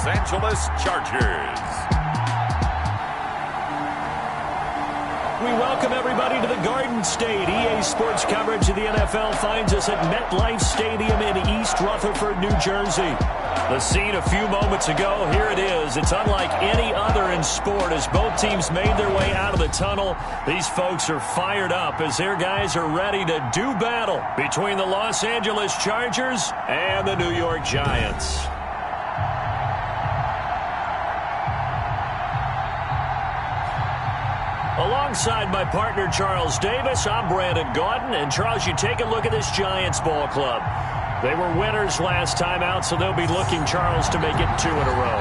Los Angeles Chargers. We welcome everybody to the Garden State. EA Sports coverage of the NFL finds us at MetLife Stadium in East Rutherford, New Jersey. The scene a few moments ago, here it is. It's unlike any other in sport as both teams made their way out of the tunnel. These folks are fired up as their guys are ready to do battle between the Los Angeles Chargers and the New York Giants. Alongside my partner, Charles Davis, I'm Brandon Gaudin. And, Charles, you take a look at this Giants ball club. They were winners last time out, so they'll be looking, Charles, to make it 2 in a row.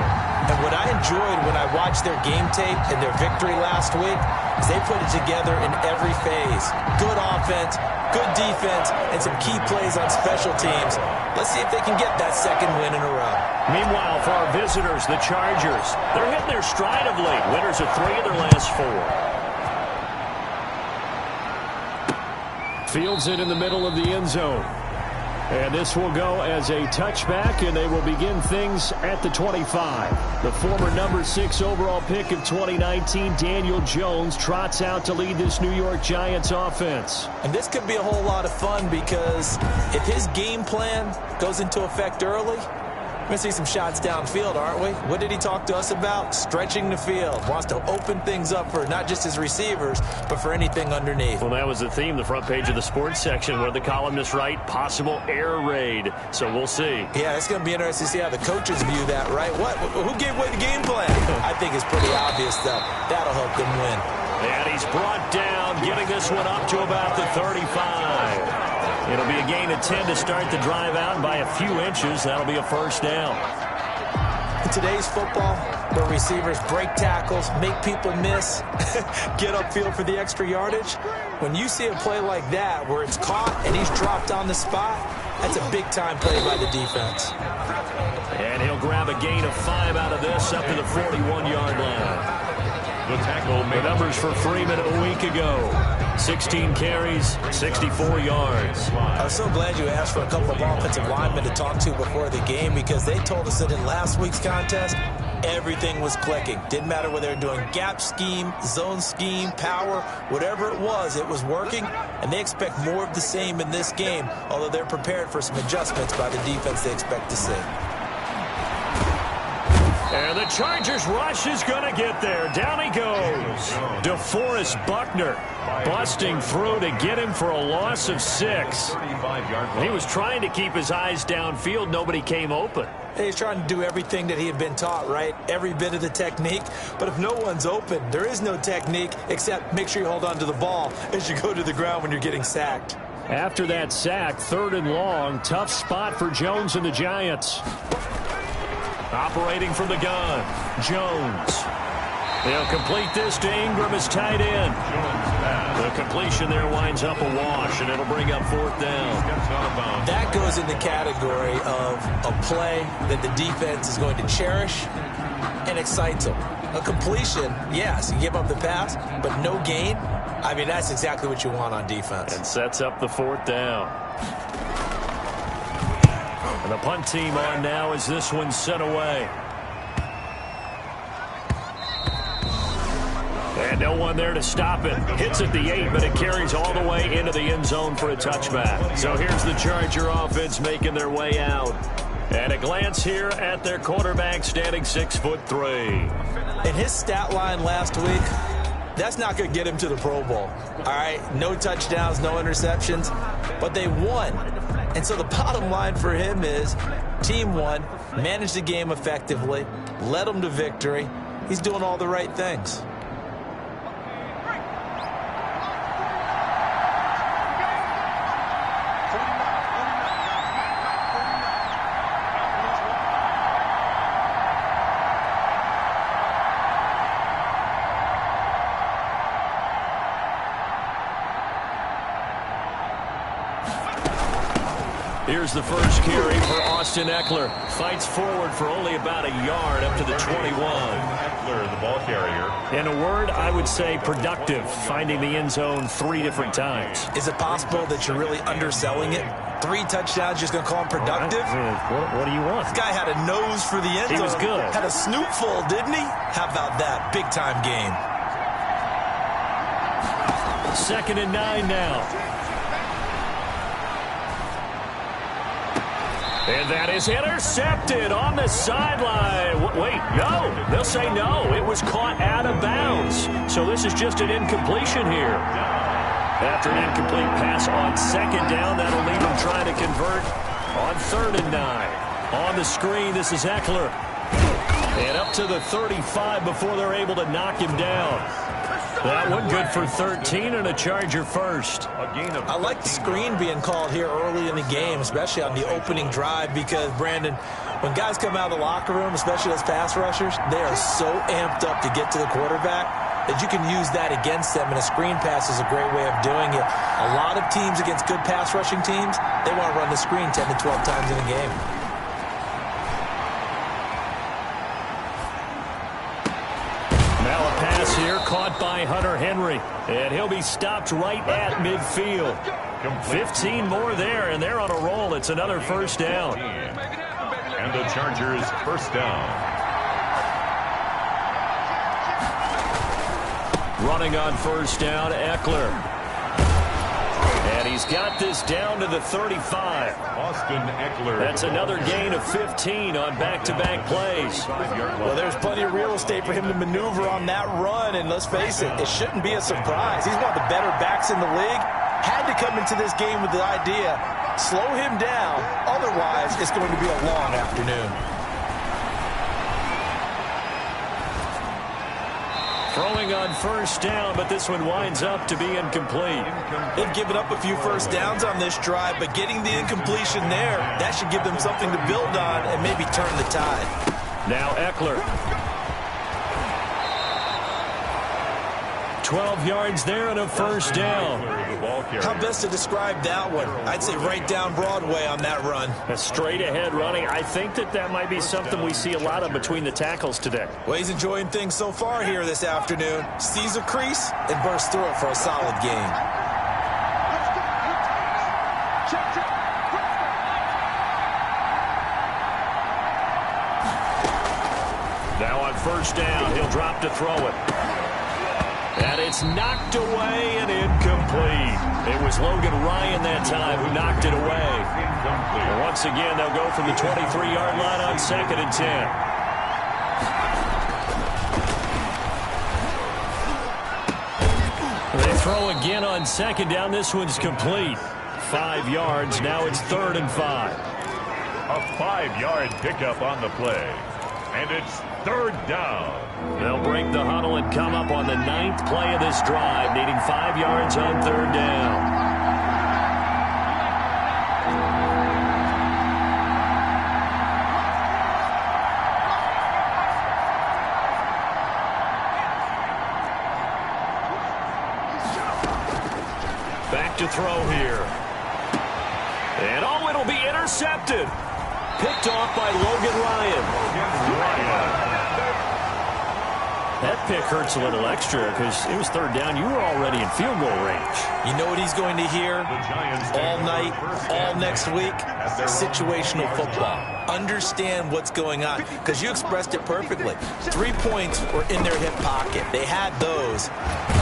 And what I enjoyed when I watched their game tape and their victory last week is they put it together in every phase. Good offense, good defense, and some key plays on special teams. Let's see if they can get that second win in a row. Meanwhile, for our visitors, the Chargers, they're hitting their stride of late. Winners of 3 of their last 4. Fields it in the middle of the end zone. And this will go as a touchback, and they will begin things at the 25. The former number 6 overall pick of 2019, Daniel Jones, trots out to lead this New York Giants offense. And this could be a whole lot of fun because if his game plan goes into effect early, we're going to see some shots downfield, aren't we? What did he talk to us about? Stretching the field. Wants to open things up for not just his receivers, but for anything underneath. Well, that was the theme, the front page of the sports section, where the columnists write possible air raid. So we'll see. Yeah, it's going to be interesting to see how the coaches view that, right? Who gave away the game plan? I think it's pretty obvious, though. That'll help them win. And he's brought down, getting this one up to about the 35. It'll be a gain of 10 to start the drive out, and by a few inches, that'll be a first down. In today's football, where receivers break tackles, make people miss, get upfield for the extra yardage, when you see a play like that where it's caught and he's dropped on the spot, that's a big-time play by the defense. And he'll grab a gain of 5 out of this up to the 41-yard line. The tackle made. The numbers for Freeman a week ago. 16 carries, 64 yards. I was so glad you asked for a couple of offensive linemen to talk to before the game because they told us that in last week's contest, everything was clicking. Didn't matter whether they were doing gap scheme, zone scheme, power, whatever it was working, and they expect more of the same in this game, although they're prepared for some adjustments by the defense they expect to see. And the Chargers rush is going to get there. Down he goes. DeForest Buckner busting through to get him for a loss of 6. He was trying to keep his eyes downfield. Nobody came open. He's trying to do everything that he had been taught, right? Every bit of the technique. But if no one's open, there is no technique except make sure you hold on to the ball as you go to the ground when you're getting sacked. After that sack, 3rd and long. Tough spot for Jones and the Giants. Operating from the gun, Jones. They'll complete this to Ingram as tight end. The completion there winds up a wash, and it'll bring up 4th down. That goes in the category of a play that the defense is going to cherish and excites them. A completion, yes, you give up the pass, but no gain. I mean, that's exactly what you want on defense. And sets up the 4th down. And the punt team on now as this one's sent away. And no one there to stop it. Hits at the 8, but it carries all the way into the end zone for a touchback. So here's the Charger offense making their way out. And a glance here at their quarterback standing 6'3". In his stat line last week, that's not going to get him to the Pro Bowl. All right, no touchdowns, no interceptions, but they won. And so the bottom line for him is team won, managed the game effectively, led them to victory. He's doing all the right things. Here's the first carry for Austin Eckler. Fights forward for only about a yard up to the 21. Eckler, the ball carrier. In a word, I would say productive, finding the end zone 3 different times. Is it possible that you're really underselling it? 3 touchdowns, just going to call him productive? What do you want? This guy had a nose for the end zone. He was good. Had a snoot full, didn't he? How about that? Big-time game. 2nd and 9 now. And that is intercepted on the sideline. Wait, no. They'll say no. It was caught out of bounds. So this is just an incompletion here. After an incomplete pass on 2nd down, that'll leave them trying to convert on 3rd and 9. On the screen, this is Eckler. And up to the 35 before they're able to knock him down. That one good for 13 and a Charger first. I like the screen being called here early in the game, especially on the opening drive, because, Brandon, when guys come out of the locker room, especially those pass rushers, they are so amped up to get to the quarterback that you can use that against them, and a screen pass is a great way of doing it. A lot of teams against good pass rushing teams, they want to run the screen 10 to 12 times in a game. Here caught by Hunter Henry, and he'll be stopped right at midfield. 15 more there, and they're on a roll. It's another first down. And the Chargers first down. Running on first down, Eckler. And he's got this down to the 35. Austin Eckler. That's another gain of 15 on back-to-back plays. Well, there's plenty of real estate for him to maneuver on that run, and let's face it, it shouldn't be a surprise. He's one of the better backs in the league. Had to come into this game with the idea, slow him down, otherwise it's going to be a long afternoon. Throwing on first down, but this one winds up to be incomplete. They've given up a few first downs on this drive, but getting the incompletion there, that should give them something to build on and maybe turn the tide. Now Eckler. 12 yards there and a first down. How best to describe that one? I'd say right down Broadway on that run. A straight ahead running. I think that might be something we see a lot of between the tackles today. Well, he's enjoying things so far here this afternoon. Sees a crease and bursts through it for a solid gain. Now on first down, he'll drop to throw it. And it's knocked away and incomplete. It was Logan Ryan that time who knocked it away. And once again, they'll go from the 23-yard line on 2nd and 10. They throw again on 2nd down. This one's complete. 5 yards. Now it's 3rd and 5. A 5-yard pickup on the play. And it's 3rd down. They'll break the huddle and come up on the 9th play of this drive, needing 5 yards on 3rd down. Back to throw here. And oh, it'll be intercepted. Picked off by Logan Ryan. That pick hurts a little extra because it was 3rd down. You were already in field goal range. You know what he's going to hear all night, all next week? Situational football. Understand what's going on, because you expressed it perfectly. 3 points were in their hip pocket. They had those.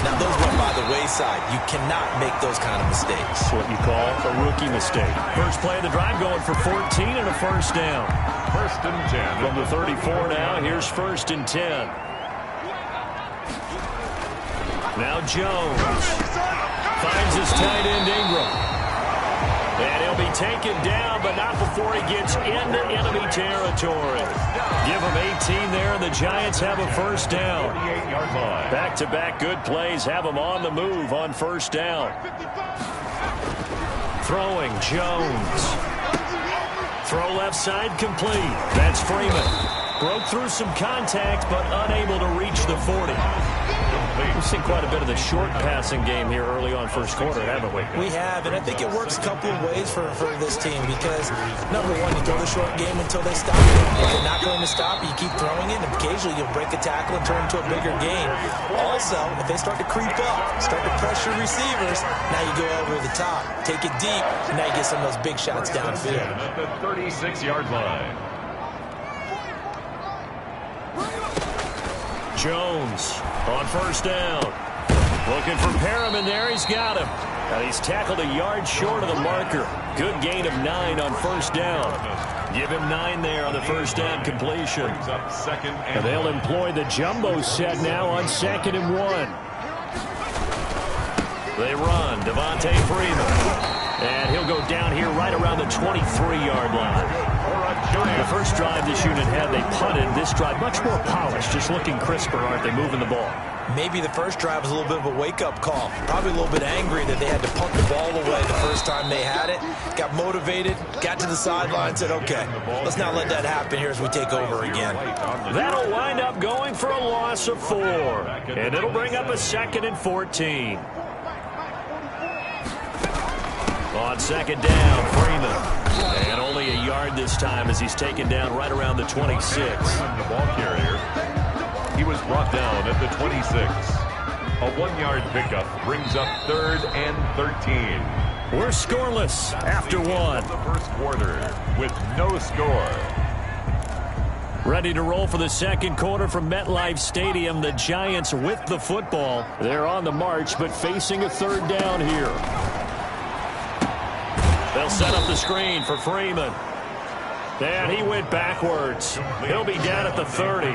Now, those went by the wayside. You cannot make those kind of mistakes. What you call a rookie mistake. First play of the drive going for 14 and a first down. 1st and 10. From the 34 now, here's 1st and 10. Now Jones finds his tight end Ingram. And he'll be taken down, but not before he gets into enemy territory. Give him 18 there, and the Giants have a first down. Back-to-back good plays have them on the move on first down. Throwing, Jones. Throw left side complete. That's Freeman. Broke through some contact, but unable to reach the 40. We've seen quite a bit of the short passing game here early on first quarter, haven't we? We have, and I think it works a couple of ways for this team because, number one, you throw the short game until they stop it. If they're not going to stop it, you keep throwing it, and occasionally you'll break a tackle and turn it into a bigger game. Also, if they start to creep up, start to pressure receivers, now you go over the top, take it deep, and now you get some of those big shots downfield. At the 36-yard line. Jones on first down. Looking for Perriman there. He's got him. He's tackled a yard short of the marker. Good gain of 9 on first down. Give him 9 there on the first down completion. And they'll employ the jumbo set now on 2nd and 1. They run. Devontae Freeman. And he'll go down here right around the 23-yard line. The first drive this unit had, they punted. This drive, much more polished, just looking crisper, aren't they, moving the ball? Maybe the first drive was a little bit of a wake-up call. Probably a little bit angry that they had to punt the ball away the first time they had it. Got motivated, got to the sideline, said, okay, let's not let that happen here as we take over again. That'll wind up going for a loss of 4. And it'll bring up a 2nd and 14. On 2nd down, Freeman. And only a yard this time as he's taken down right around the 26. The ball carrier. He was brought down at the 26. A 1-yard pickup brings up 3rd and 13. We're scoreless after 1. The first quarter with no score. Ready to roll for the second quarter from MetLife Stadium. The Giants with the football. They're on the march, but facing a 3rd down here. They'll set up the screen for Freeman. And he went backwards. He'll be down at the 30.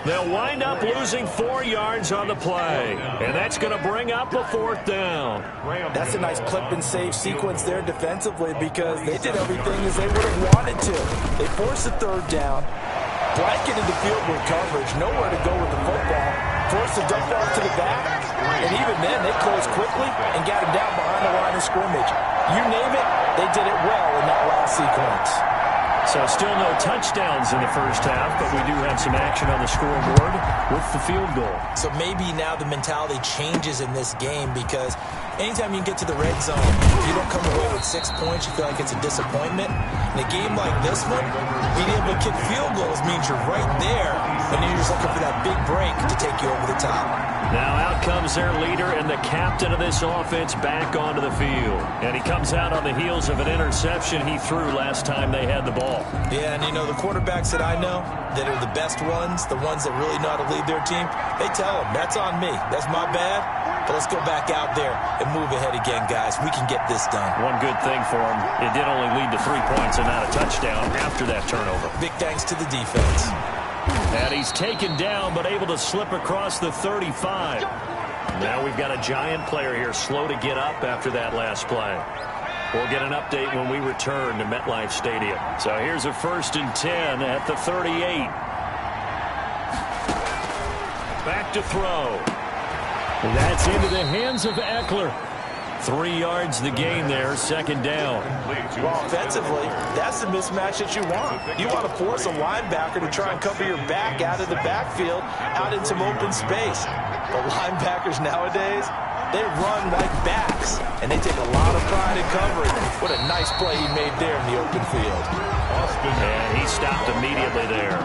They'll wind up losing 4 yards on the play. And that's going to bring up a 4th down. That's a nice clip and save sequence there defensively because they did everything as they would have wanted to. They forced the 3rd down, blanketed the field with coverage, nowhere to go with the football, forced the dump off to the back, and even then they closed quickly and got him down behind the line of scrimmage. You name it, they did it well in that last sequence. So still no touchdowns in the first half, but we do have some action on the scoreboard with the field goal. So maybe now the mentality changes in this game because anytime you get to the red zone, if you don't come away with 6 points, you feel like it's a disappointment. In a game like this one, being able to kick field goals means you're right there, and you're just looking for that big break to take you over the top. Now out comes their leader and the captain of this offense back onto the field. And he comes out on the heels of an interception he threw last time they had the ball. Yeah, and you know, the quarterbacks that I know that are the best ones, the ones that really know how to lead their team, they tell them, that's on me. That's my bad. But let's go back out there and move ahead again, guys. We can get this done. One good thing for him, it did only lead to 3 points and not a touchdown after that turnover. Big thanks to the defense. And he's taken down, but able to slip across the 35. Now we've got a Giant player here slow to get up after that last play. We'll get an update when we return to MetLife Stadium. So here's a 1st and 10 at the 38. Back to throw. That's into the hands of Eckler. 3 yards the gain there, 2nd down. Well, offensively, that's the mismatch that you want. You want to force a linebacker to try and cover your back out of the backfield, out in some open space. But linebackers nowadays, they run like backs, and they take a lot of pride in covering. What a nice play he made there in the open field. And he stopped immediately there.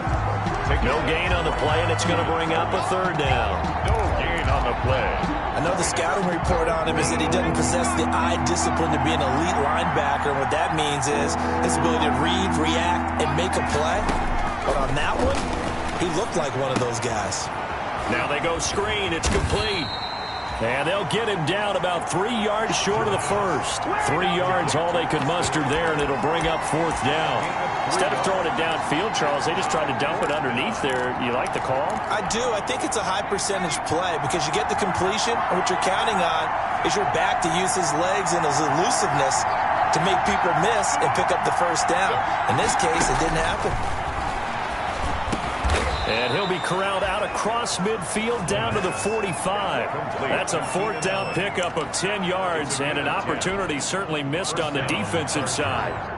No gain on the play, and it's going to bring up a 3rd down. No gain on the play. I know the scouting report on him is that he doesn't possess the eye discipline to be an elite linebacker. And what that means is his ability to read, react, and make a play. But on that one, he looked like one of those guys. Now they go screen. It's complete. And they'll get him down about 3 yards short of the first. 3 yards all they could muster there, and it'll bring up 4th down. Instead of throwing it downfield, Charles, they just tried to dump it underneath there. You like the call? I do. I think it's a high-percentage play because you get the completion, and what you're counting on is your back to use his legs and his elusiveness to make people miss and pick up the first down. In this case, it didn't happen. And he'll be corralled out across midfield down to the 45. That's a 4th down pickup of 10 yards and an opportunity certainly missed on the defensive side.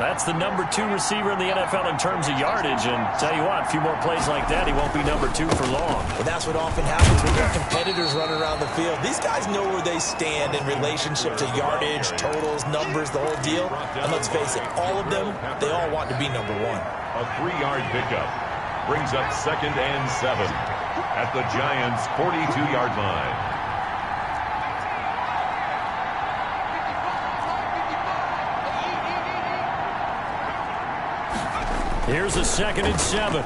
That's the number 2 receiver in the NFL in terms of yardage. And tell you what, a few more plays like that, he won't be number 2 for long. Well, that's what often happens when you have competitors running around the field. These guys know where they stand in relationship to yardage, totals, numbers, the whole deal. And let's face it, all of them, they all want to be number 1. A 3-yard pickup brings up 2nd and 7 at the Giants' 42-yard line. Here's a 2nd and 7.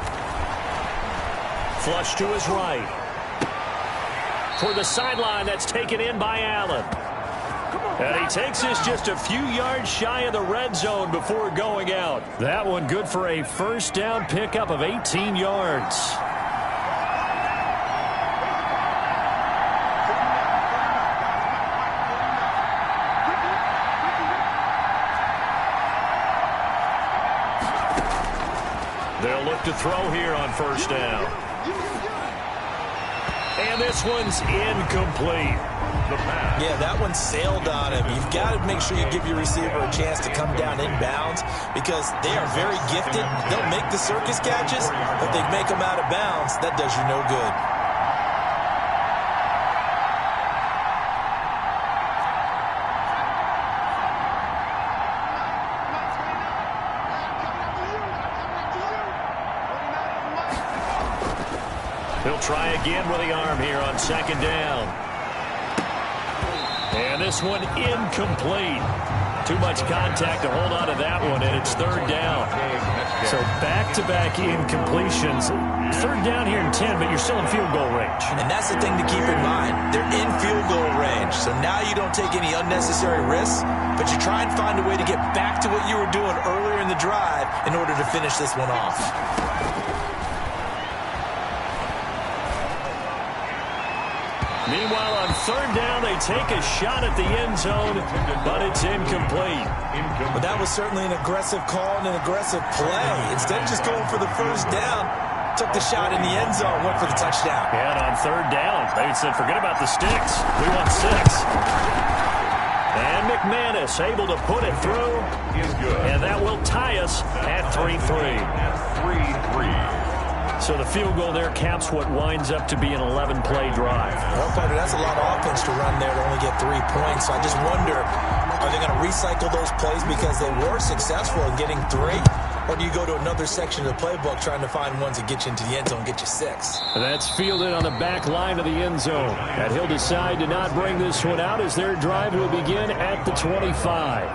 Flush to his right. Toward the sideline, that's taken in by Allen. And he takes this just a few yards shy of the red zone before going out. That one good for a first down pickup of 18 yards. They'll look to throw here on first down. And this one's incomplete. Yeah, that one sailed on him. You've got to make sure you give your receiver a chance to come down inbounds because they are very gifted. They'll make the circus catches, but they make them out of bounds. That does you no good. He'll try again with the arm here on 2nd down. And this one incomplete. Too much contact to hold on to that one, and it's 3rd down. So back-to-back incompletions. 3rd down here in 10, but you're still in field goal range. And that's the thing to keep in mind. They're in field goal range. So now you don't take any unnecessary risks, but you try and find a way to get back to what you were doing earlier in the drive in order to finish this one off. Meanwhile, on 3rd down, they take a shot at the end zone, but it's incomplete. But that was certainly an aggressive call and an aggressive play. Instead of just going for the first down, took the shot in the end zone, went for the touchdown. Yeah, and on 3rd down, they said, forget about the sticks. We want 6. And McManus able to put it through. And that will tie us at 3-3. 3-3. So the field goal there caps what winds up to be an 11-play drive. Well, partner, that's a lot of offense to run there to only get 3 points. So I just wonder, are they going to recycle those plays because they were successful in getting 3? Or do you go to another section of the playbook trying to find ones that get you into the end zone and get you 6? That's fielded on the back line of the end zone. And he'll decide to not bring this one out as their drive will begin at the 25.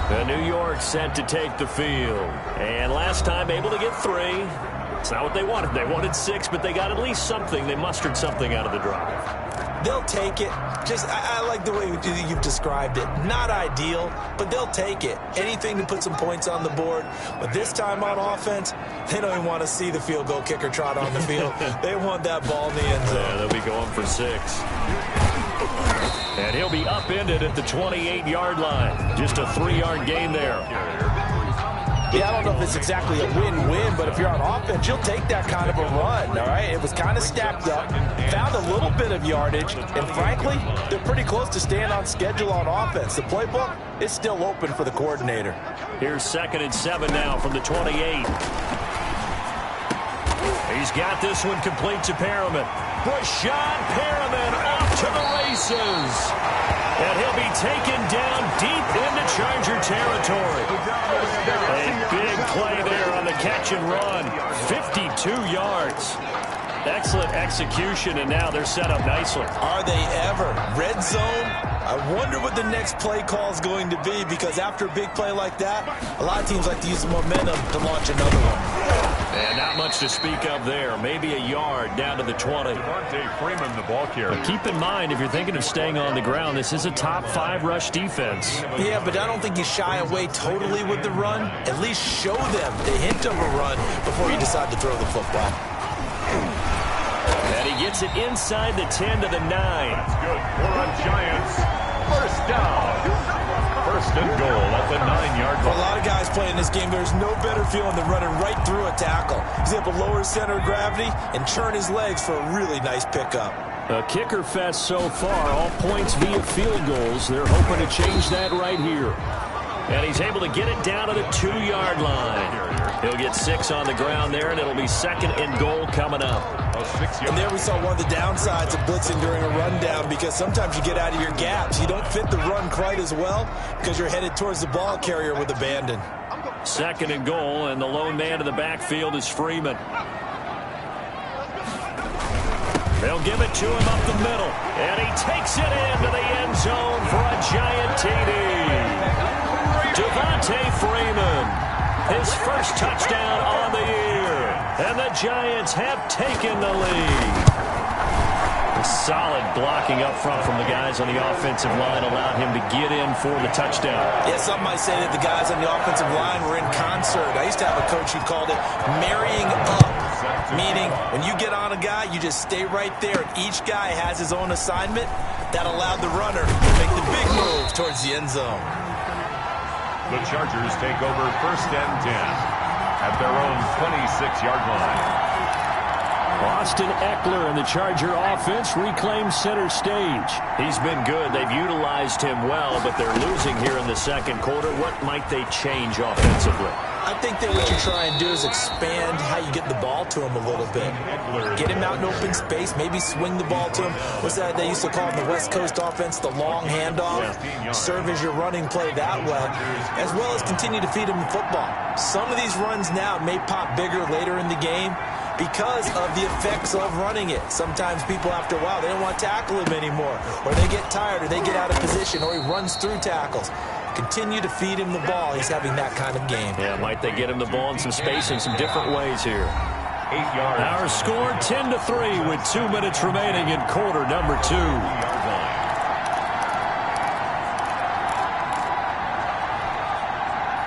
The New York set to take the field. And last time able to get 3. It's not what they wanted. They wanted 6, but they got at least something. They mustered something out of the drive. They'll take it. Just, I like the way you've described it. Not ideal, but they'll take it. Anything to put some points on the board. But this time on offense, they don't even want to see the field goal kicker trot on the field. They want that ball in the end zone. Yeah, they'll be going for 6. And he'll be upended at the 28-yard line. Just a 3-yard gain there. Yeah, I don't know if it's exactly a win-win, but if you're on offense, you'll take that kind of a run, all right? It was kind of stacked up, found a little bit of yardage, and frankly, they're pretty close to staying on schedule on offense. The playbook is still open for the coordinator. Here's 2nd and 7 now from the 28. He's got this one complete to Perriman. Rashad Perriman off to the races. And he'll be taken down deep into Charger territory. A big play there on the catch and run. 52 yards. Excellent execution, and now they're set up nicely. Are they ever? Red zone? I wonder what the next play call is going to be, because after a big play like that, a lot of teams like to use the momentum to launch another one. And not much to speak of there. Maybe a yard down to the 20. Freeman, the ball carrier. But keep in mind, if you're thinking of staying on the ground, this is a top 5 rush defense. Yeah, but I don't think you shy away totally with the run. At least show them the hint of a run before you decide to throw the football. And he gets it inside the 10 to the 9. That's good. For the Giants. First down. First and goal at the 9-yard line. For a lot of guys playing this game, there's no better feeling than running right through a tackle. He's able to lower his center of gravity and churn his legs for a really nice pickup. A kicker fest so far, all points via field goals. They're hoping to change that right here. And he's able to get it down to the 2-yard line. He'll get 6 on the ground there, and it'll be 2nd and goal coming up. And there we saw one of the downsides of blitzing during a rundown, because sometimes you get out of your gaps. You don't fit the run quite as well because you're headed towards the ball carrier with abandon. 2nd and goal, and the lone man in the backfield is Freeman. They'll give it to him up the middle, and he takes it into the end zone for a giant TD. Devontae Freeman, his first touchdown on the year, and the Giants have taken the lead. Solid blocking up front from the guys on the offensive line allowed him to get in for the touchdown. Yeah, some might say that the guys on the offensive line were in concert. I used to have a coach who called it marrying up, meaning when you get on a guy, you just stay right there, and each guy has his own assignment. That allowed the runner to make the big move towards the end zone. The Chargers take over 1st and 10 at their own 26-yard line. Austin Eckler and the Charger offense reclaim center stage. He's been good. They've utilized him well, but they're losing here in the 2nd quarter. What might they change offensively? I think that what you try and do is expand how you get the ball to him a little bit. Get him out in open space, maybe swing the ball to him. What's that they used to call in the West Coast offense, the long handoff? Serve as your running play that way, as well as continue to feed him the football. Some of these runs now may pop bigger later in the game because of the effects of running it. Sometimes people, after a while, they don't want to tackle him anymore, or they get tired, or they get out of position, or he runs through tackles. Continue to feed him the ball. He's having that kind of game. Yeah, might they get him the ball in some space in some different ways here. 8 yards. Our score 10-3 with 2 minutes remaining in quarter number 2.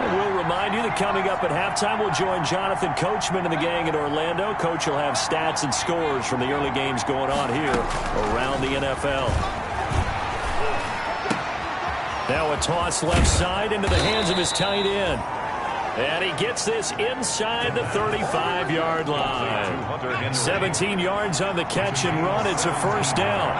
We'll remind you that coming up at halftime, we'll join Jonathan Coachman and the gang in Orlando. Coach will have stats and scores from the early games going on here around the NFL. Now a toss left side into the hands of his tight end. And he gets this inside the 35-yard line. 17 yards on the catch and run. It's a 1st down.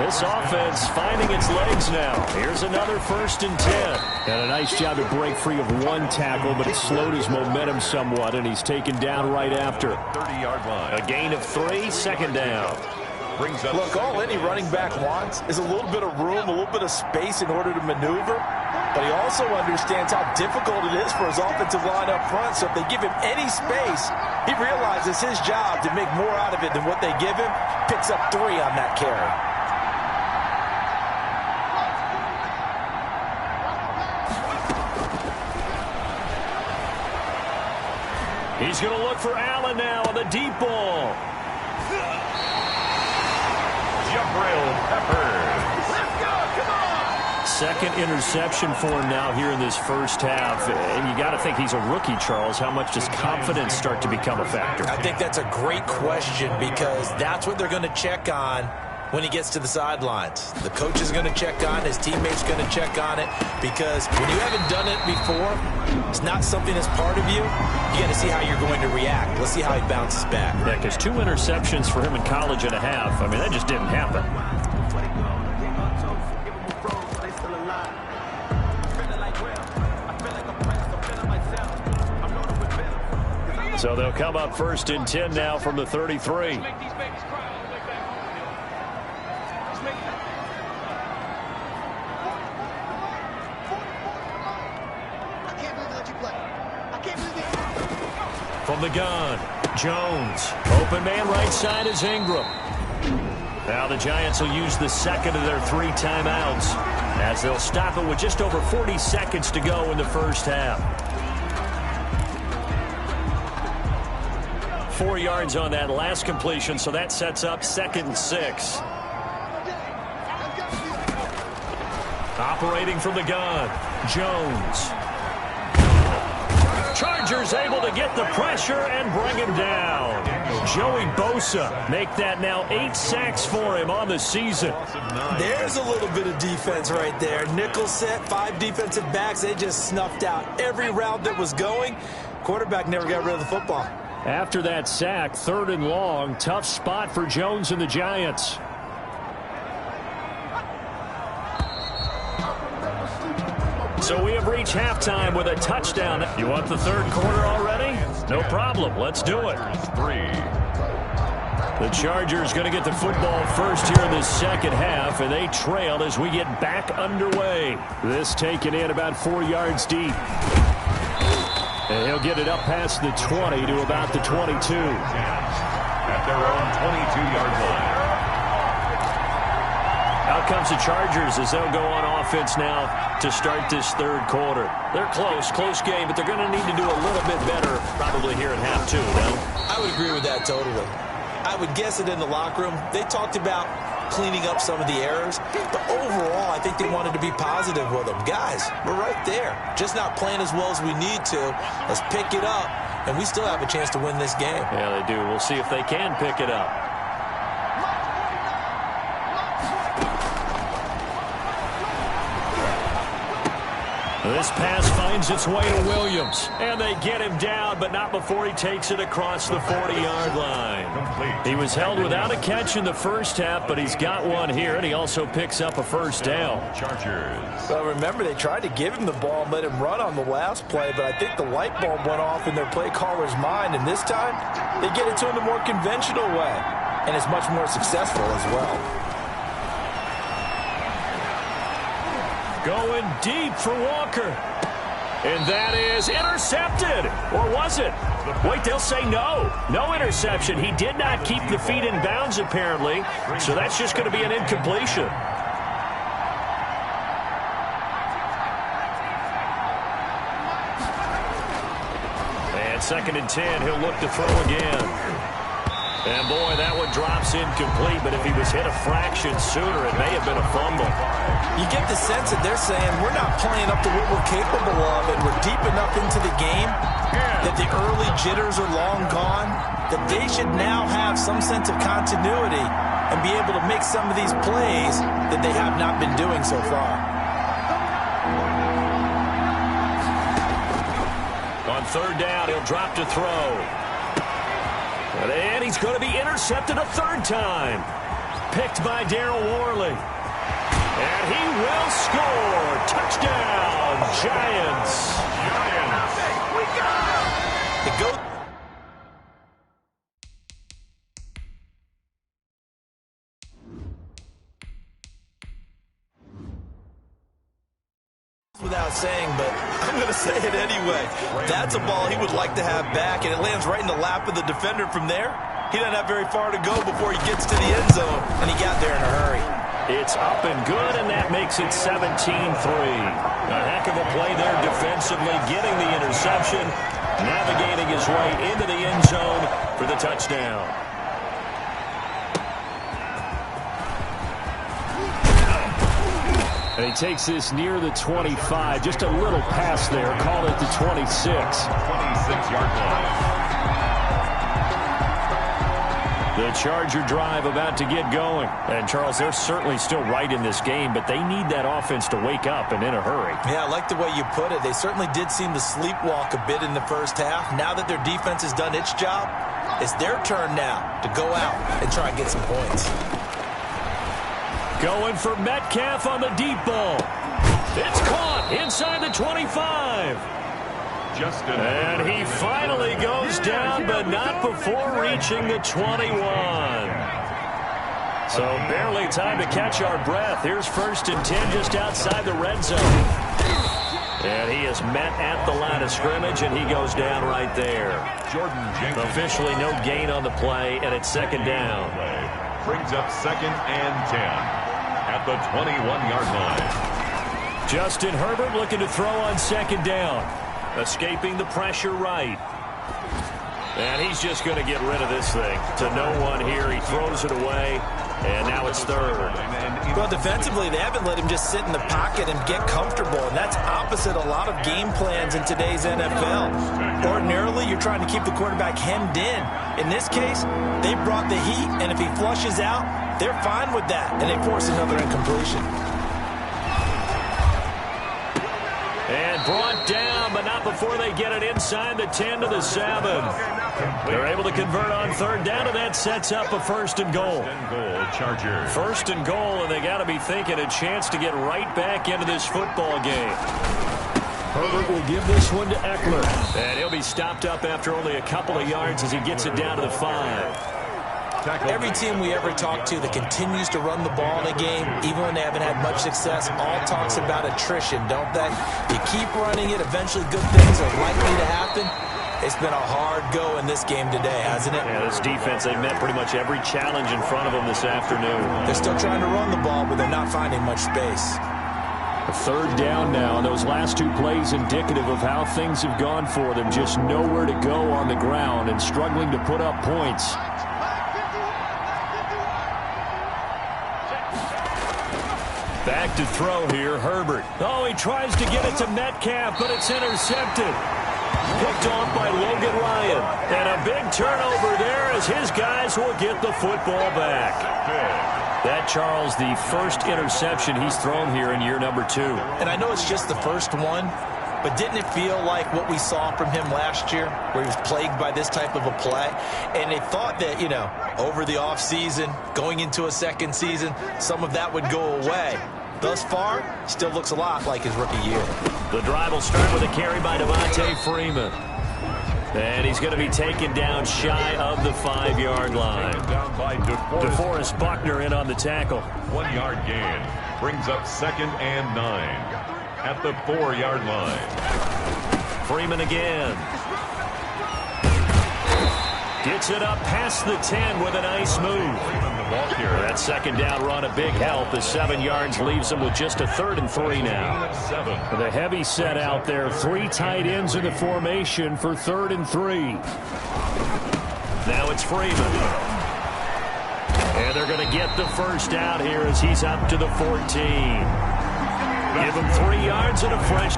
This offense finding its legs now. Here's another 1st and 10. And a nice job to break free of one tackle, but it slowed his momentum somewhat, and he's taken down right after. 30-yard line. A gain of 3, 2nd down. Look, all any running back wants is a little bit of room, a little bit of space in order to maneuver. But he also understands how difficult it is for his offensive line up front. So if they give him any space, he realizes his job to make more out of it than what they give him. Picks up 3 on that carry. He's going to look for Allen now on the deep ball. Jabril Peppers. Let's go, come on! 2nd interception for him now here in this 1st half. And you got to think he's a rookie, Charles. How much does confidence start to become a factor? I think that's a great question, because that's what they're going to check on when he gets to the sidelines. The coach is going to check on it, his teammates going to check on it, because when you haven't done it before, it's not something that's part of you. You got to see how you're going to react. Let's see how he bounces back. Yeah, because 2 interceptions for him in college and a half. I mean, that just didn't happen. So they'll come up 1st and 10 now from the 33. From the gun, Jones. Open man right side is Ingram. Now the Giants will use the 2nd of their 3 timeouts, as they'll stop it with just over 40 seconds to go in the 1st half. 4 yards on that last completion, so that sets up 2nd and 6. Operating from the gun, Jones. Chargers able to get the pressure and bring him down. Joey Bosa make that now 8 sacks for him on the season. There's a little bit of defense right there. Nickel set, 5 defensive backs. They just snuffed out every route that was going. Quarterback never got rid of the football. After that sack, 3rd and long, tough spot for Jones and the Giants. So we have reached halftime with a touchdown. You want the third quarter already? No problem. Let's do it. 3. The Chargers going to get the football first here in the second half, and they trail as we get back underway. This taken in about 4 yards deep. And he'll get it up past the 20 to about the 22. At their own 22-yard line. Out comes the Chargers as they'll go on offense now to start this third quarter. They're close game, but they're going to need to do a little bit better probably here at half two, no? I would agree with that totally. I would guess it in the locker room. They talked about cleaning up some of the errors, but overall, I think they wanted to be positive with them. Guys, we're right there. Just not playing as well as we need to. Let's pick it up, and we still have a chance to win this game. Yeah, they do. We'll see if they can pick it up. This pass finds its way to Williams. And they get him down, but not before he takes it across the 40-yard line. He was held without a catch in the first half, but he's got one here, and he also picks up a first down. Chargers. Well, remember, they tried to give him the ball and let him run on the last play, but I think the light bulb went off in their play caller's mind, and this time, they get it to him the more conventional way, and it's much more successful as well. Going deep for Walker. And that is intercepted. Or was it? Wait, they'll say no. No interception. He did not keep the feet in bounds, apparently. So that's just going to be an incompletion. And 2nd and 10. He'll look to throw again. And, boy, that one drops incomplete, but if he was hit a fraction sooner, it may have been a fumble. You get the sense that they're saying we're not playing up to what we're capable of, and we're deep enough into the game that the early jitters are long gone, that they should now have some sense of continuity and be able to make some of these plays that they have not been doing so far. On 3rd down, he'll drop to throw. And he's going to be intercepted a 3rd time. Picked by Darryl Worley. And he will score. Touchdown, Giants. We got him. It goes without saying, but I'm going to say it anyway. That's a ball he would like to have back, and it lands right in the lap of the defender from there. He doesn't have very far to go before he gets to the end zone, and he got there in a hurry. It's up and good, and that makes it 17-3. A heck of a play there defensively, getting the interception, navigating his way into the end zone for the touchdown. And he takes this near the 25. Just a little pass there. Call it the 26. 26-yard line. The Charger drive about to get going. And, Charles, they're certainly still right in this game, but they need that offense to wake up and in a hurry. Yeah, I like the way you put it. They certainly did seem to sleepwalk a bit in the first half. Now that their defense has done its job, it's their turn now to go out and try and get some points. Going for Metcalf on the deep ball. It's caught inside the 25. And he finally goes down, but not before reaching the 21. So barely time to catch our breath. Here's 1st and 10 just outside the red zone. And he is met at the line of scrimmage, and he goes down right there. Officially no gain on the play, and it's 2nd down. Brings up 2nd and 10. At the 21-yard line. Justin Herbert looking to throw on 2nd down. Escaping the pressure right. And he's just going to get rid of this thing. To no one here. He throws it away. And now it's 3rd. Well, defensively, they haven't let him just sit in the pocket and get comfortable. And that's opposite a lot of game plans in today's NFL. Ordinarily, you're trying to keep the quarterback hemmed in. In this case, they brought the heat. And if he flushes out, they're fine with that. And they force another incompletion. And brought down, but not before they get it inside the 10 to the 7. They're able to convert on 3rd down, and that sets up a 1st and goal. 1st and goal, and they got to be thinking a chance to get right back into this football game. Herbert will give this one to Eckler. And he'll be stopped up after only a couple of yards as he gets it down to the 5. Every team we ever talk to that continues to run the ball in a game, even when they haven't had much success, all talks about attrition, don't they? You keep running it, eventually good things are likely to happen. It's been a hard go in this game today, hasn't it? Yeah, this defense, they met pretty much every challenge in front of them this afternoon. They're still trying to run the ball, but they're not finding much space. A third down now, and those last two plays indicative of how things have gone for them. Just nowhere to go on the ground and struggling to put up points. Back to throw here, Herbert. Oh, he tries to get it to Metcalf, but it's intercepted. Picked off by Logan Ryan. And a big turnover there as his guys will get the football back. That, Charles, the first interception he's thrown here in year number 2. And I know it's just the first one, but didn't it feel like what we saw from him last year, where he was plagued by this type of a play? And they thought that, you know, over the offseason, going into a second season, some of that would go away. Thus far, still looks a lot like his rookie year. The drive will start with a carry by Devontae Freeman. And he's going to be taken down shy of the 5-yard line. Down by DeForest Buckner in on the tackle. 1-yard gain. Brings up 2nd and 9 at the 4-yard line. Freeman again. Gets it up past the 10 with a nice move. That second down run a big help. The 7 yards leaves him with just a 3rd and 3 now. The heavy set out there. 3 tight ends in the formation for 3rd and 3. Now it's Freeman. And they're going to get the first down here as he's up to the 14. Give him 3 yards and a fresh.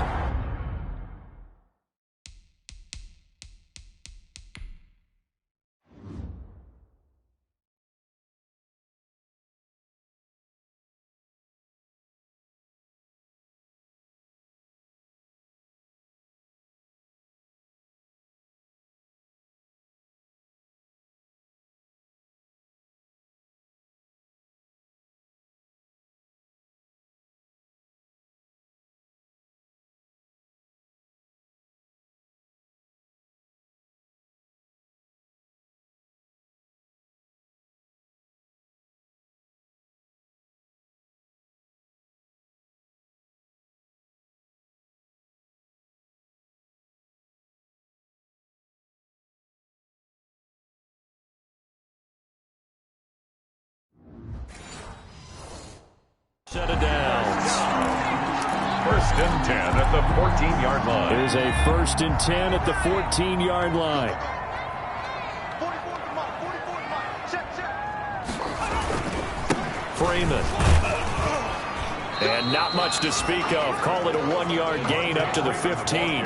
Set of downs. 1st and 10 at the 14-yard line. It is a 1st and 10 at the 14-yard line. Freeman. And not much to speak of. Call it a 1-yard gain up to the 15.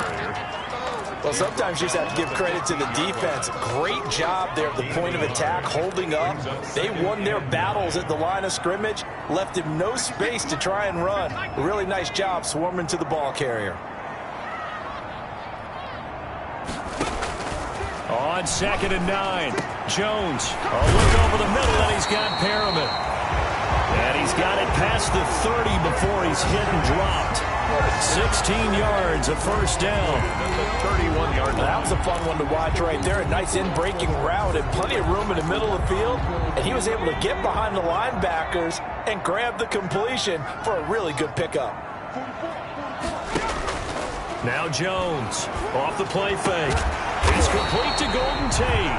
Well, sometimes you just have to give credit to the defense. Great job there at the point of attack, holding up. They won their battles at the line of scrimmage, left him no space to try and run. A really nice job swarming to the ball carrier. On 2nd and 9, Jones. A look over the middle, and he's got Perriman. And he's got it past the 30 before he's hit and dropped. 16 yards, a first down. 31-yard line. That was a fun one to watch right there. A nice in-breaking route and plenty of room in the middle of the field. And he was able to get behind the linebackers and grab the completion for a really good pickup. Now Jones off the play fake. It's complete to Golden Tate.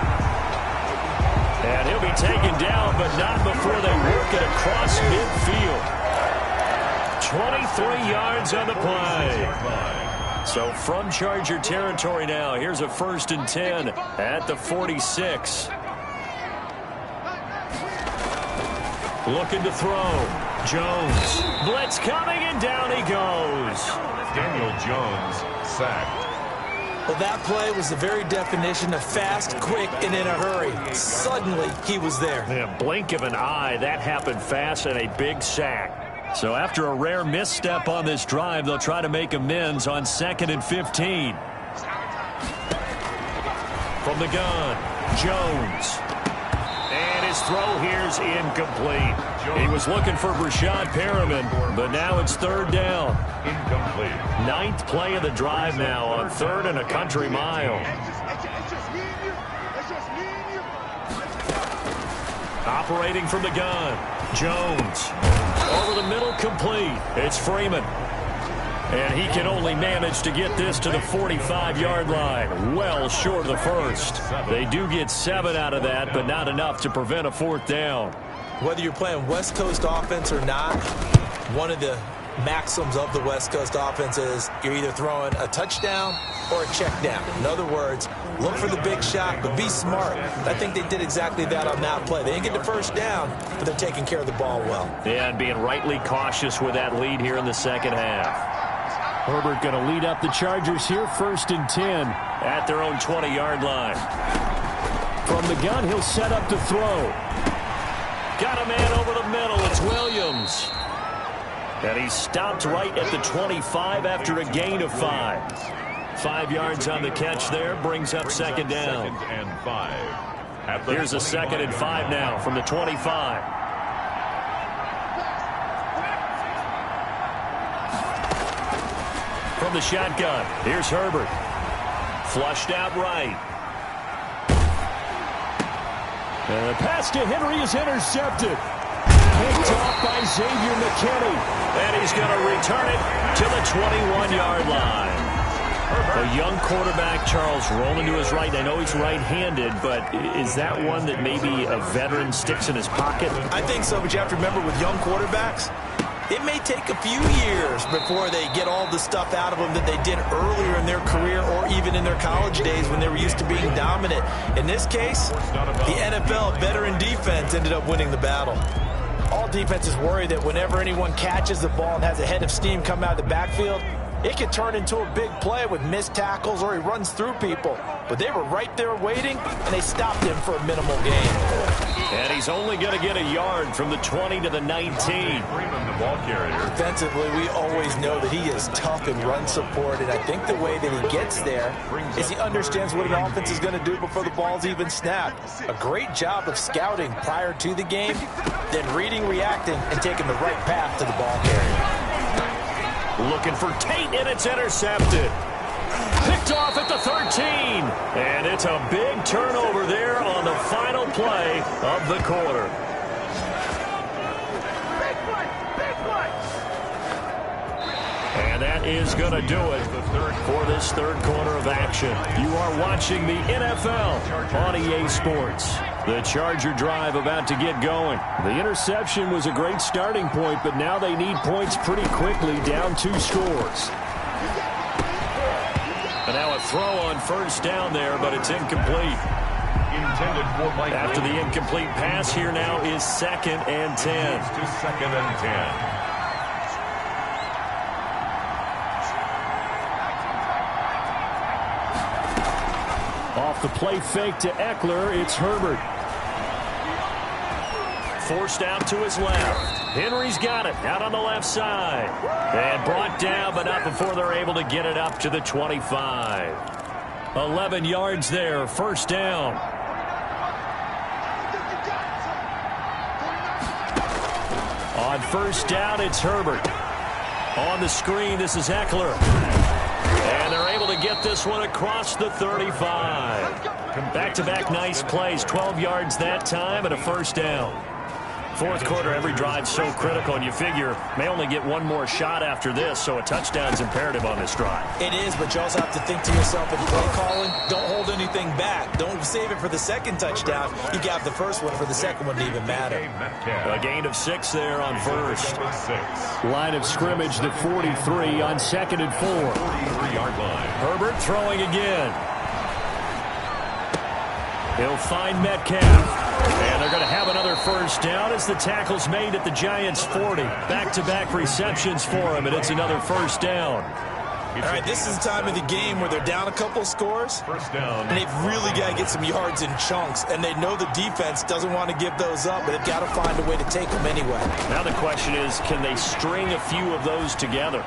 And he'll be taken down, but not before they work it across midfield. 23 yards on the play. So from Charger territory now, here's a 1st and 10 at the 46. Looking to throw. Jones. Blitz coming, and down he goes. Daniel Jones sacked. Well, that play was the very definition of fast, quick, and in a hurry. Suddenly, he was there. Yeah, blink of an eye, that happened fast, and a big sack. So after a rare misstep on this drive, they'll try to make amends on 2nd and 15. From the gun, Jones. And His throw here's incomplete. He was looking for Brashad Perriman, but now it's third down. Incomplete. Ninth play of the drive now on third and a country mile. Operating from the gun, Jones. Over the middle, complete. It's Freeman. And he can only manage to get this to the 45-yard line. Well short of the first. They do get 7 out of that, but not enough to prevent a fourth down. Whether you're playing West Coast offense or not, one of the maxims of the West Coast offense is you're either throwing a touchdown or a check down. In other words, look for the big shot, but be smart. I think they did exactly that on that play. They didn't get the first down, but they're taking care of the ball well. Yeah, and being rightly cautious with that lead here in the second half. Herbert going to lead up the Chargers here, 1st and 10 at their own 20-yard line. From the gun, he'll set up to throw. Got a man over the middle. It's Williams. And he stopped right at the 25 after a gain of 5. 5 yards on the catch there, brings up second down. Second and 5. Here's a 2nd and 5 now from the 25. From the shotgun, here's Herbert. Flushed out right. And the pass to Henry is intercepted. Picked off by Xavier McKinney. And he's going to return it to the 21-yard line. A young quarterback, Charles, rolling to his right. I know he's right-handed, but is that one that maybe a veteran sticks in his pocket? I think so, but you have to remember with young quarterbacks, it may take a few years before they get all the stuff out of them that they did earlier in their career or even in their college days when they were used to being dominant. In this case, the NFL veteran defense ended up winning the battle. All defenses worry that whenever anyone catches the ball and has a head of steam come out of the backfield, it could turn into a big play with missed tackles or he runs through people. But they were right there waiting, and they stopped him for a minimal gain. And he's only going to get a yard from the 20 to the 19. Freeman, the ball carrier. Defensively, we always know that he is tough in run support, and I think the way that he gets there is he understands what an offense is going to do before the ball's even snapped. A great job of scouting prior to the game, then reading, reacting, and taking the right path to the ball carrier. Looking for Tate, and it's intercepted. Picked off at the 13. And it's a big turnover there on the final play of the quarter. And that is going to do it for this third quarter of action. You are watching the NFL on EA Sports. The Charger drive about to get going. The interception was a great starting point, but now they need points pretty quickly, down 2 scores. And now a throw on first down there, but it's incomplete. After the incomplete pass, here now is 2nd and 10. To 2nd and 10. Off the play fake to Eckler, it's Herbert. Forced out to his left. Henry's got it out on the left side. And brought down, but not before they're able to get it up to the 25. 11 yards there, first down. On first down, it's Herbert. On the screen, this is Eckler. And they're able to get this one across the 35. Back-to-back nice plays, 12 yards that time and a first down. Fourth quarter, every drive so critical, and you figure may only get one more shot after this, so a touchdown's imperative on this drive. It is, but you also have to think to yourself in play calling, don't hold anything back. Don't save it for the second touchdown. You got the first one for the second one to even matter. A gain of 6 there on first. Line of scrimmage, the 43 on 2nd and 4. 43-yard line. Herbert throwing again. He'll find Metcalf. And they're going to have another first down as the tackle's made at the Giants' 40. Back-to-back receptions for him, and it's another first down. All right, this is the time of the game where they're down a couple scores. First down. And they've really got to get some yards in chunks. And they know the defense doesn't want to give those up, but they've got to find a way to take them anyway. Now the question is, can they string a few of those together?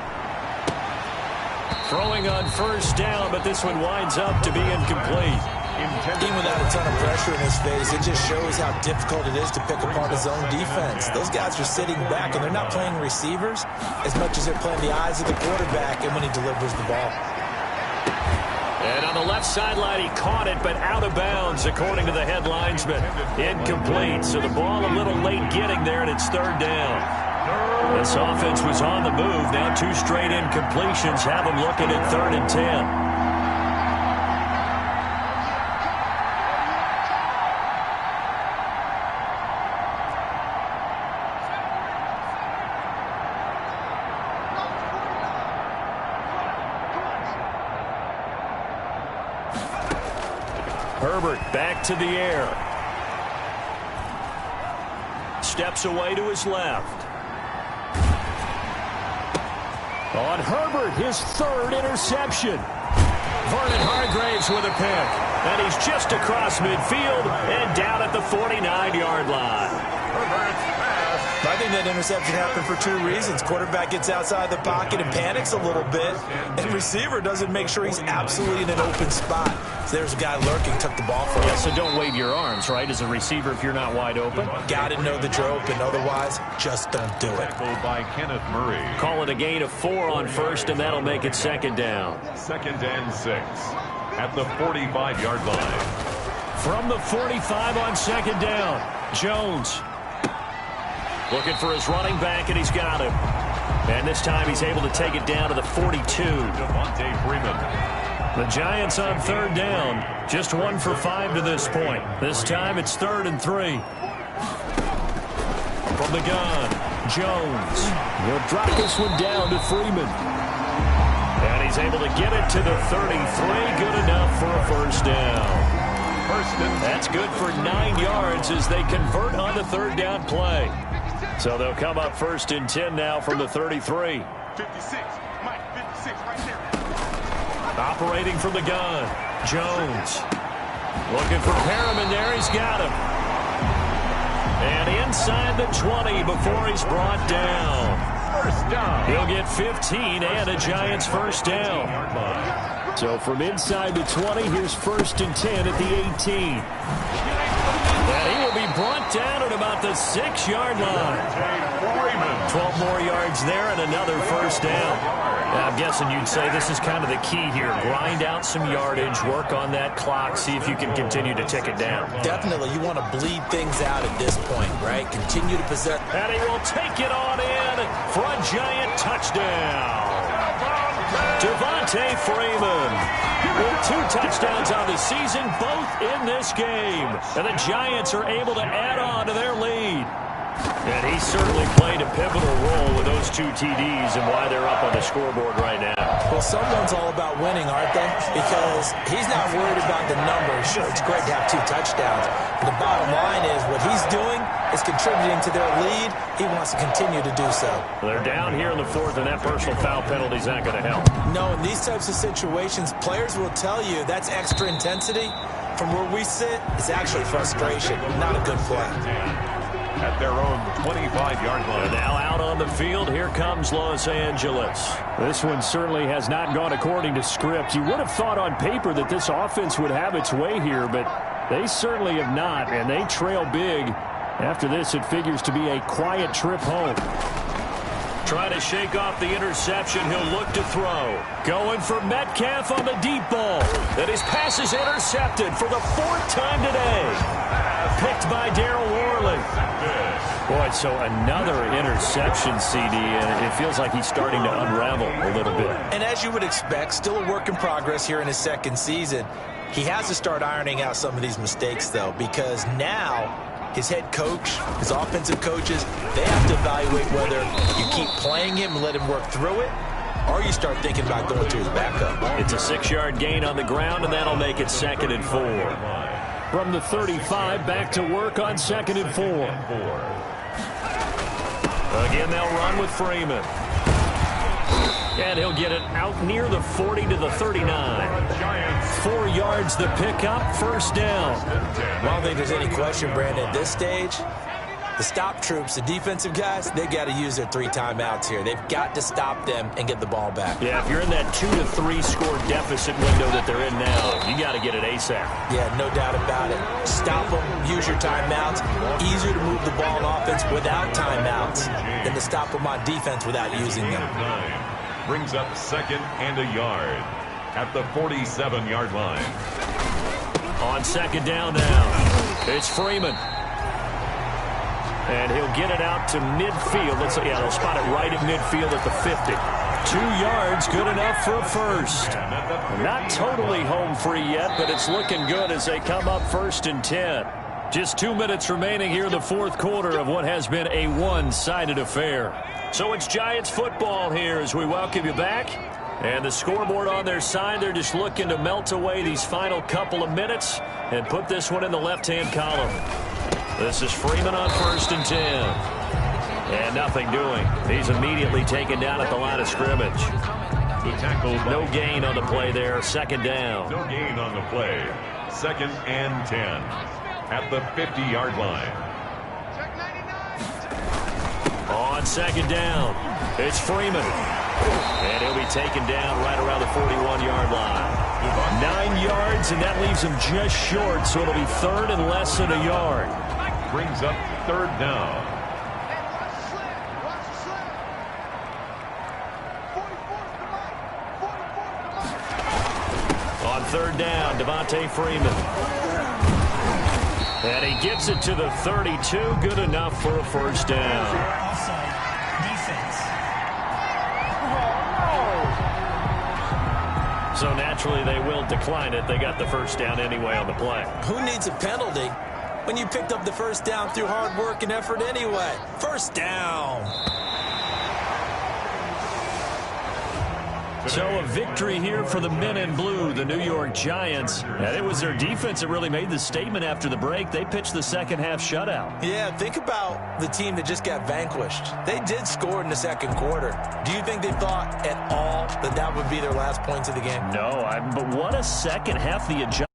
Throwing on first down, but this one winds up to be incomplete. Even without a ton of pressure in his face, it just shows how difficult it is to pick apart his own defense. Those guys are sitting back, and they're not playing receivers as much as they're playing the eyes of the quarterback and when he delivers the ball. And on the left sideline, he caught it, but out of bounds, according to the head linesman. Incomplete, so the ball a little late getting there, and it's third down. This offense was on the move. Now 2 straight incompletions have them looking at 3rd and 10. Herbert back to the air. Steps away to his left. On Herbert, his 3rd interception. Vernon Hargraves with a pick. And he's just across midfield and down at the 49-yard line. I think that interception happened for 2 reasons. Quarterback gets outside the pocket and panics a little bit, and receiver doesn't make sure he's absolutely in an open spot. So there's a guy lurking, took the ball from him. Yeah, so don't wave your arms, right, as a receiver if you're not wide open. Got to know that you're open. Otherwise, just don't do it. By Kenneth Murray. Call it a gain of 4 on first, and that'll make it 2nd down. 2nd and 6 at the 45-yard line. From the 45 on 2nd down, Jones. Looking for his running back, and he's got him. And this time he's able to take it down to the 42. Devontae Freeman. The Giants on 3rd down. Just 1 for 5 to this point. This time it's 3rd and 3. From the gun, Jones. He'll drop this one down to Freeman. And he's able to get it to the 33. Good enough for a 1st down. That's good for 9 yards as they convert on the 3rd down play. So they'll come up 1st and 10 now from the 33. 56, Mike, 56 right there. Operating from the gun, Jones. Looking for Perriman there, he's got him. And inside the 20 before he's brought down. 1st down. He'll get 15 and a Giants 1st down. So from inside the 20, here's 1st and 10 at the 18. And he will be brought down at about the 6-yard line. 12 more yards there and another 1st down. Now, I'm guessing you'd say this is kind of the key here. Grind out some yardage, work on that clock, see if you can continue to tick it down. Definitely, you want to bleed things out at this point, right? Continue to possess. And he will take it on in for a Giant touchdown. Devontae Freeman with 2 touchdowns on the season, both in this game. And the Giants are able to add on to their lead. And he certainly played a pivotal role with those 2 TDs and why they're up on the scoreboard right now. Well, someone's all about winning, aren't they? Because he's not worried about the numbers. Sure, it's great to have 2 touchdowns. But the bottom line is what he's doing is contributing to their lead. He wants to continue to do so. They're down here in the 4th, and that personal foul penalty is not going to help. No, in these types of situations, players will tell you that's extra intensity. From where we sit, it's actually frustration, not a good play. At their own 25-yard line. And now out on the field, here comes Los Angeles. This one certainly has not gone according to script. You would have thought on paper that this offense would have its way here, but they certainly have not, and they trail big. After this, it figures to be a quiet trip home. Trying to shake off the interception. He'll look to throw. Going for Metcalf on the deep ball. And his pass is intercepted for the 4th time today. Picked by Darryl Worley. Boy, so another interception, CD, and it feels like he's starting to unravel a little bit. And as you would expect, still a work in progress here in his 2nd season. He has to start ironing out some of these mistakes, though, because now his head coach, his offensive coaches, they have to evaluate whether you keep playing him and let him work through it, or you start thinking about going to his backup. It's a 6-yard gain on the ground, and that'll make it 2nd and 4. From the 35, back to work on 2nd and 4. Again, they'll run with Freeman. And he'll get it out near the 40 to the 39. 4 yards the pickup, 1st down. I don't think there's any question, Brandon, at this stage, The stop troops, the defensive guys, they got to use their 3 timeouts here. They've got to stop them and get the ball back. Yeah, if you're in that 2 to 3 score deficit window that they're in now, you got to get it ASAP. Yeah, no doubt about it. Stop them, use your timeouts. Easier to move the ball on offense without timeouts than to stop them on defense without using them. Brings up 2nd and a yard at the 47-yard line. On 2nd down now, it's Freeman. And he'll get it out to midfield. They'll spot it right at midfield at the 50. 2 yards, good enough for a first. Not totally home free yet, but it's looking good as they come up 1st and 10. Just 2 minutes remaining here in the 4th quarter of what has been a one-sided affair. So it's Giants football here as we welcome you back. And the scoreboard on their side, they're just looking to melt away these final couple of minutes and put this one in the left-hand column. This is Freeman on 1st and 10. And nothing doing. He's immediately taken down at the line of scrimmage. The tackle. No gain on the play there. 2nd down. No gain on the play. 2nd and 10 at the 50-yard line. On 2nd down, it's Freeman. And he'll be taken down right around the 41-yard line. 9 yards, and that leaves him just short, so it'll be 3rd and less than a yard. Brings up 3rd down. On 3rd down, Devontae Freeman. And he gets it to the 32, good enough for a 1st down. So naturally they will decline it. They got the 1st down anyway on the play. Who needs a penalty when you picked up the 1st down through hard work and effort anyway? 1st down. So a victory here for the men in blue, the New York Giants. And it was their defense that really made the statement after the break. They pitched the second-half shutout. Yeah, think about the team that just got vanquished. They did score in the 2nd quarter. Do you think they thought at all that that would be their last points of the game? No, but what a second half the adjustment.